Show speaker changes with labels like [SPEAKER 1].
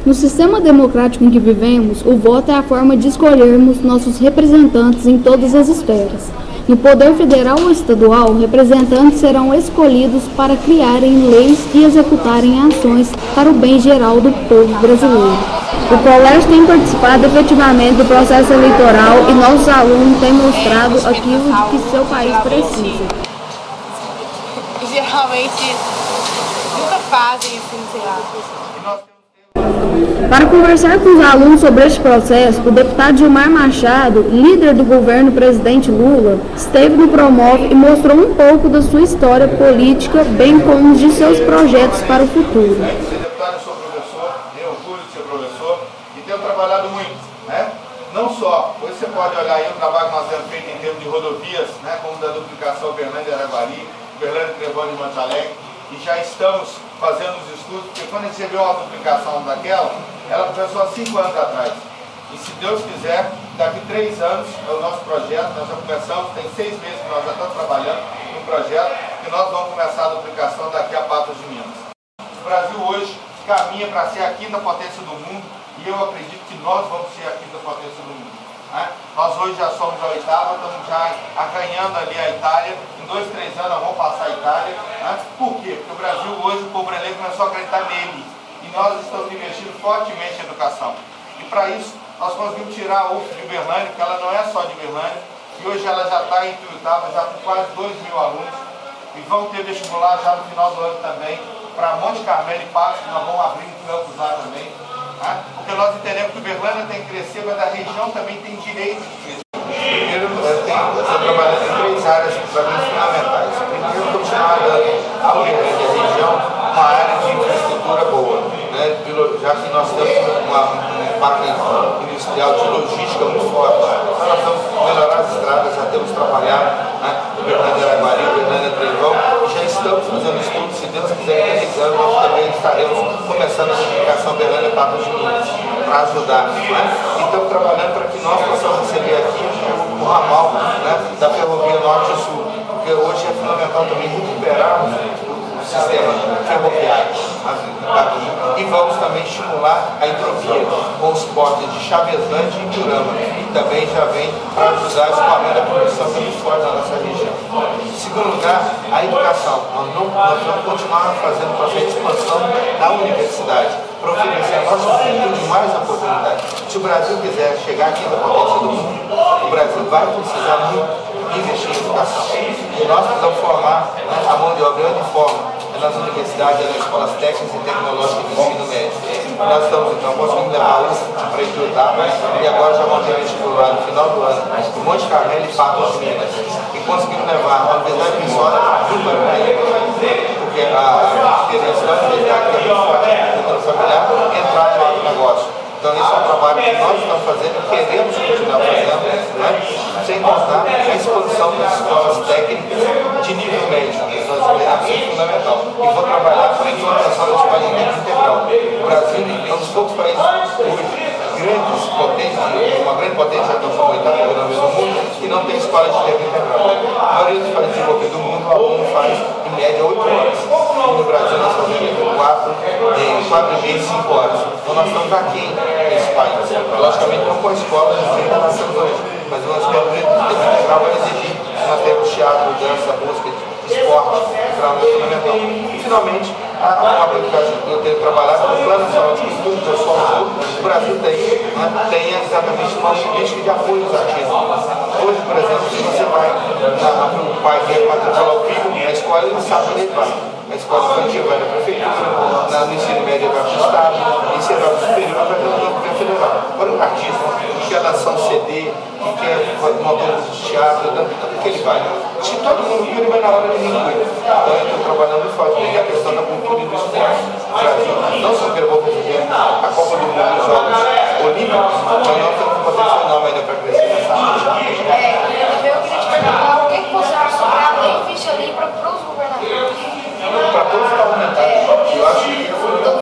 [SPEAKER 1] No sistema democrático em que vivemos, o voto é a forma de escolhermos nossos representantes em todas as esferas. No poder federal ou estadual, representantes serão escolhidos para criarem leis e executarem ações para o bem geral do povo brasileiro. O colégio tem participado efetivamente do processo eleitoral e nossos alunos têm mostrado aquilo de que seu país precisa.
[SPEAKER 2] Geralmente nunca fazem assim, sei lá.
[SPEAKER 1] Para conversar com os alunos sobre este processo, o deputado Gilmar Machado, líder do governo presidente Lula, esteve no Promove e mostrou um pouco da sua história política, bem como de seus projetos para o futuro.
[SPEAKER 3] Ser deputado, eu sou professor, tenho orgulho de ser professor e tenho trabalhado muito, né? Não só, hoje você pode olhar aí o trabalho que nós temos feito em termos de rodovias, né? Como da duplicação Berlândia-Araguari, Berlândia-Trevão de Monte Alegre, e já estamos fazendo os estudos, porque quando a gente recebeu uma duplicação daquela, ela começou há 5 anos atrás. E se Deus quiser, daqui 3 anos é o nosso projeto, nós já começamos, tem 6 meses que nós já estamos trabalhando no projeto, e nós vamos começar a duplicação daqui a Patos de Minas. O Brasil hoje caminha para ser a 5ª potência do mundo, e eu acredito que nós vamos ser a 5ª potência do mundo. Né? Nós hoje já somos a 8ª, estamos já arranhando ali a Itália, em 2, 3 anos nós vamos passar a Itália. Né? Por quê? Porque o Brasil hoje, o povo brasileiro começou a acreditar nele, e nós estamos investindo fortemente em educação. E para isso, nós conseguimos tirar a UF de Uberlândia, que ela não é só de Uberlândia, e hoje ela já está em Tuiutaba, já com quase 2.000 alunos, e vão ter vestibular já no final do ano também, para Monte Carmelo e Patos, que nós vamos abrir um campus lá também. Né? Porque nós entendemos que Uberlândia tem que crescer, mas a região também tem direito de crescer. Primeiro, eu estou trabalhando em 3 áreas para mim fundamentais. Primeiro, continuar dando à Uberlândia, a região, uma área de infraestrutura boa, né? Já que nós temos um parque industrial de logística muito forte. Então nós vamos melhorar as estradas, já temos trabalhado, né? Berlândia-Araguari, Berlândia-Trevão, e já estamos fazendo estudos, se Deus quiser, em 3 anos nós também estaremos começando a duplicação Berlândia-Patos de Minas, para ajudar. Né? E estamos trabalhando para que nós possamos receber aqui o ramal, né, da Ferrovia Norte e Sul, porque hoje é fundamental também recuperarmos o sistema ferroviário aqui, e vamos também estimular a hidrovia com os portos de Chavezante e Iturama, que também já vem para ajudar a escoamento da produção que é muito forte na nossa região. Em segundo lugar, a educação. Nós vamos continuar fazendo o processo de expansão da universidade, para oferecer a nossa juventude mais oportunidades. Se o Brasil quiser chegar aqui na potência do mundo, o Brasil vai precisar muito investir em educação. E nós precisamos formar, né, a mão de obra de forma nas universidades, nas escolas técnicas e tecnológicas do ensino médio. Nós estamos então conseguindo levar a UF para Ituiutaba, e agora já vamos ter vestibular no final do ano em Monte Carmelo e Patos de Minas. E conseguimos levar a Universidade Viçosa para o Paraná, porque a experiência da universidade que é muito forte na cultura familiar entrar no agronegócio. Então esse é um trabalho que nós estamos fazendo e queremos continuar fazendo, né? Sem contar a expansão das escolas técnicas de nível médio, que nós consideramos fundamental. E vou trabalhar para a implantação da escola de nível integral. O Brasil é um dos poucos países hoje, grandes potências, uma grande potência, já estamos na 8ª economia do mundo, que não tem escola de nível integral. A maioria dos países desenvolvidos do mundo, o aluno faz em média 8 horas. E no Brasil nós fazemos 4,5, 5 horas. Então nós estamos aqui nesse país. Logicamente não com a escola de que nós temos hoje, mas uma escola de integral vai exigir que nós temos teatro, dança, música, esporte, realmente fundamental. E finalmente, uma coisa que eu tenho trabalhado no Plano Nacional de Estudo da Escola de Saúde, o Brasil tem exatamente uma política de apoio aos artistas. Hoje, por exemplo, se você vai o pai quer matricular o filho na escola, ele sabe onde ele vai. A escola infantil vai na prefeitura, no ensino médio vai para o Estado, no ensino superior vai para o governo federal. Agora, um artista que quer lançar um CD, que quer montar um grupo de teatro, onde que ele vai? Se todo mundo viu, ele vai na hora de ninguém. Então, eu estou trabalhando muito forte a questão da cultura e do esporte. O Brasil, não só pelo fazer a Copa do Mundo e os Jogos Olímpicos, mas nós temos um potencial enorme ainda para